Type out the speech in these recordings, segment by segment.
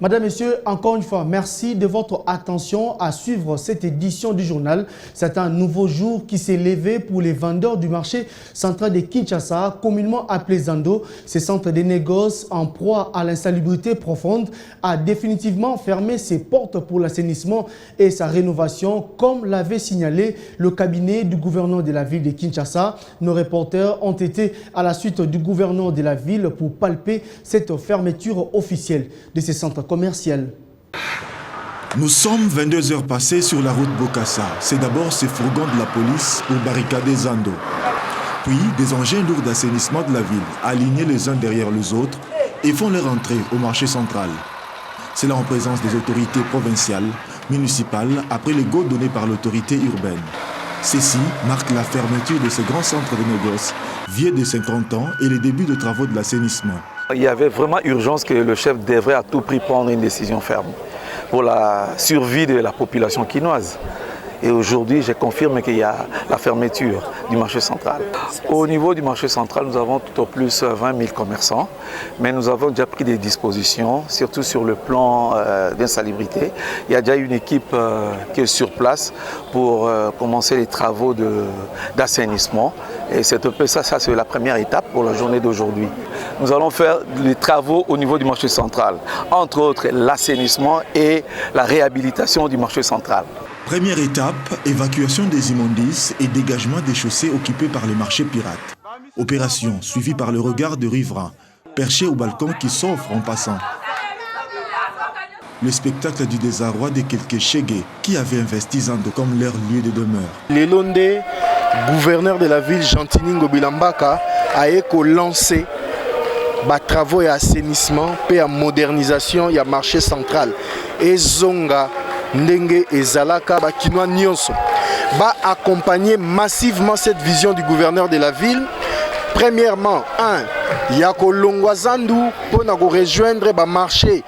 Madame, Messieurs, encore une fois, merci de votre attention à suivre cette édition du journal. C'est un nouveau jour qui s'est levé pour les vendeurs du marché central de Kinshasa, communément appelé Zando. Ce centre de négoce en proie à l'insalubrité profonde a définitivement fermé ses portes pour l'assainissement et sa rénovation, comme l'avait signalé le cabinet du gouverneur de la ville de Kinshasa. Nos reporters ont été à la suite du gouverneur de la ville pour palper cette fermeture officielle de ces centres commercial. Nous sommes 22 heures passées sur la route Bokassa. C'est d'abord ces fourgons de la police pour barricader Zando. Puis des engins lourds d'assainissement de la ville, alignés les uns derrière les autres, et font leur entrée au marché central. C'est là en présence des autorités provinciales, municipales, après les go donnés par l'autorité urbaine. Ceci marque la fermeture de ce grand centre de négoce, vieux de 50 ans, et les débuts de travaux de l'assainissement. Il y avait vraiment urgence que le chef devrait à tout prix prendre une décision ferme pour la survie de la population quinoise. Et aujourd'hui, je confirme qu'il y a la fermeture du marché central. Au niveau du marché central, nous avons tout au plus 20 000 commerçants, mais nous avons déjà pris des dispositions, surtout sur le plan d'insalubrité. Il y a déjà une équipe qui est sur place pour commencer les travaux d'assainissement. Et ça, c'est la première étape pour la journée d'aujourd'hui. Nous allons faire les travaux au niveau du marché central, entre autres l'assainissement et la réhabilitation du marché central. Première étape, évacuation des immondices et dégagement des chaussées occupées par les marchés pirates. Opération suivie par le regard de riverains, perchés au balcon qui s'offrent en passant. Le spectacle du désarroi de quelques chégués qui avaient investi Zando comme leur lieu de demeure. Lelonde, gouverneur de la ville Gentini Ngobilambaka, a lancé des travaux d'assainissement et de modernisation du marché central. Et Zonga, Ndenge et Zalaka, Bakinois Nyonso, va accompagner massivement cette vision du gouverneur de la ville. Premièrement, il y a Kolongwazandu pour nous rejoindre le marché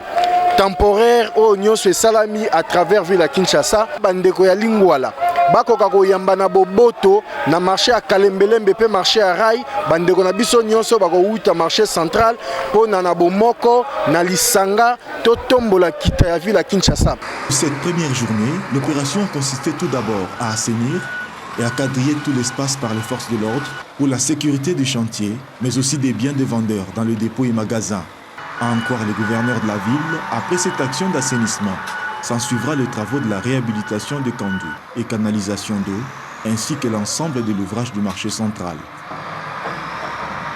temporaire au Nyonso et Salami à travers ville à Kinshasa. Bandeko ya Lingwala. Bakoka koyamba na boboto na marché à Kalembelembe pe marché à Rai bandeko na biso nyonso bako wuta marché central po na bomoko na Lisanga to tombola kita ya ville à Kinshasa. Cette première journée, l'opération consistait tout d'abord à assainir et à quadriller tout l'espace par les forces de l'ordre pour la sécurité du chantier, mais aussi des biens des vendeurs dans le dépôt et magasins. À en croire le gouverneur de la ville, après cette action d'assainissement, s'en suivra les travaux de la réhabilitation des conduits et canalisation d'eau, ainsi que l'ensemble de l'ouvrage du marché central.